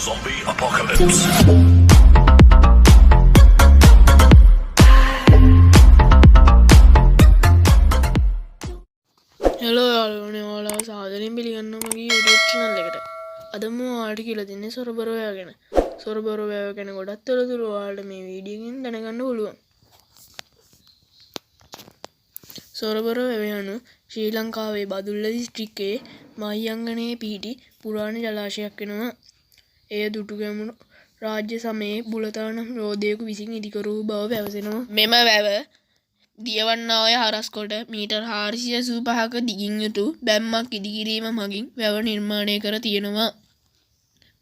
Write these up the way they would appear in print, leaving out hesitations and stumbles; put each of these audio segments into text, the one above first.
Zombie apocalypse. Hello යාළුවනේ ඔයාලා සාදරයෙන් පිළිගන්නවා මගේ YouTube channel එකට. අද මම ඔයාලට කියලා දෙන්නේ සොරබරෝයා ගැන. සොරබරෝයා ගැන ගොඩක් තොරතුරු ඔයාලට මේ වීඩියෝ එකෙන් දැනගන්න පුළුවන්. සොරබරෝයා යනු ශ්‍රී ලංකාවේ බදුල්ල දිස්ත්‍රික්කයේ මහියංගනයේ පිහිටි පුරාණ ජලාශයක් වෙනවා. එය දුටුගැමුණු රාජ්‍ය සමයේ බුලතානම් රෝදයෙකු විසින් ඉදිකර වූ බව පැවසෙනවා. මෙම වැව දියවන්නාය හරස්කොට මීටර් 485ක දිගින් යුතු බැම්මක් ඉදිකිරීම මගින් වැව නිර්මාණය කර තියෙනවා.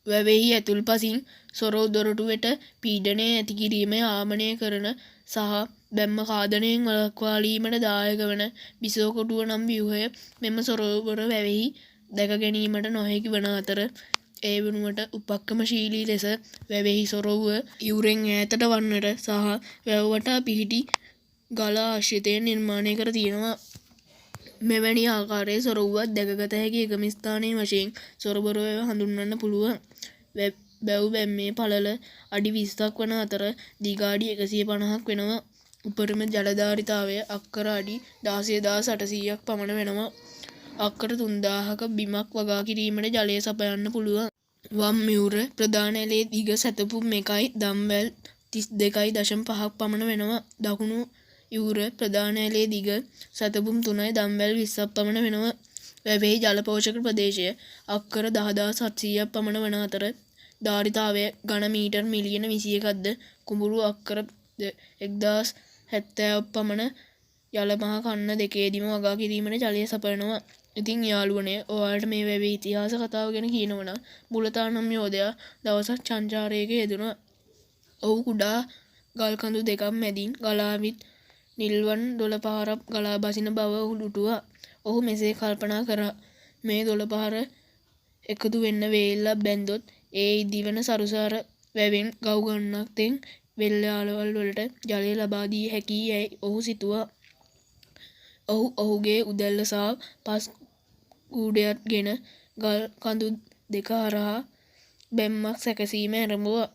වැවෙහි ඇතුල්පසින් සොරව දොරටු වෙත පීඩනය ඇති කිරීම ආමනය කරන සහ බැම්ම ඛාදනයෙන් වළක්වාලීමට දායක වන බිසෝකොටුව නම් ව්‍යුහය මෙම සොරවර වැවෙහි දැක ගැනීමට නොහැකි වන අතර ඒ වෙනුවට උපක්‍රමශීලී ලෙස වැවෙහි සොරවුව ඉවුරෙන් ඈතට වන්නට සහ වැව වටා පිහිටි ගල ආශ්‍රිතයෙන් නිර්මාණය කර තියෙනවා. මෙවැනි ආකාරයේ සොරවුවක් දැකගත හැකි එකම ස්ථානයේ වශයෙන් සොරබරෝ වැව හඳුන්වන්න පුළුවන්. බැව් බැම්මේ පළල අඩි 20ක් වන අතර දිග අඩි 150ක් වෙනවා. උපරිම ජලධාරිතාවය අක්කර අඩි 16800ක් පමණ වෙනවා. අක්කර 3000ක බිමක් වගා කිරීමට ජලය සපයන්න පුළුවන්. වම් මියුර ප්‍රධාන ඇලේ දිග සැතපුම් 1යි දම්වැල් 32.5ක් පමණ වෙනවා. දකුණු යුර ප්‍රධාන ඇලේ දිග සැතපුම් 3යි දම්වැල් 20ක් පමණ වෙනවා. වැවෙහි ජල පෝෂක ප්‍රදේශය අක්කර 10700ක් පමණ වන අතර ධාරිතාවය ඝන මීටර් මිලියන 21ක්ද කුඹුරු අක්කර 1070ක් පමණ යල මහ කන්න දෙකේදීම වගා කිරීමට ජලය සපයනවා. ඉතින් යාළුවනේ ඔයාලට මේ වැවේ ඉතිහාස කතාව ගැන කියනවනම් බුලතානම් යෝධයා දවසක් සංචාරයක යෙදුණා. ඔහු කුඩා ගල් කඳු දෙකක් මැදින් ගලාවිත් නිල්වන් 12 පහරක් ගලා බසින බව ඔහු දුටුවා. ඔහු මෙසේ කල්පනා කරා මේ 12 පහර එකතු වෙන්න වේල්ලක් බැන්දොත් ඒ ඉදිවන සරුසාර වැවෙන් ගව් ගණනක් තෙන් වෙල්යාලවල් වලට ජලය ලබා දිය හැකියි යැයි ඔහු සිතුවා. ඔහු ඔහුගේ උදැල්ල සහ පස් කූඩයක් ගෙන ගල් කඳු දෙක හරහා බැම්මක් සැකසීම ආරම්භුවා.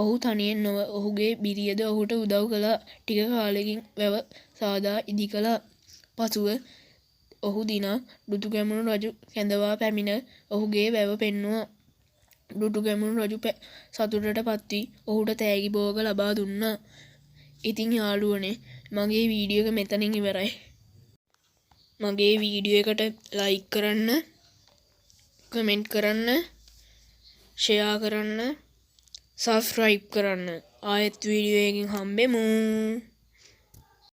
ඔහු තනියෙන් නොව ඔහුගේ බිරියද ඔහුට උදව් කළා. ටික කාලෙකින් වැව සාදා ඉදි කළා. පසුව ඔහු දිනා දුටුගැමුණු රජු කැඳවා පැමිණ ඔහුගේ වැව පෙන්නුවා. දුටුගැමුණු රජු සතුටට පත්වී ඔහුට තෑගි භෝග ලබා දුන්නා. ඉතින් යාළුවනේ මගේ වීඩියෝ එක මෙතනින් ඉවරයි. මගේ වීඩියෝ එකට ලයික් කරන්න, කමෙන්ට් කරන්න, ෂෙයා කරන්න, සබ්ස්ක්‍රයිබ් කරන්න. ආයෙත් වීඩියෝ එකකින් හම්බෙමු.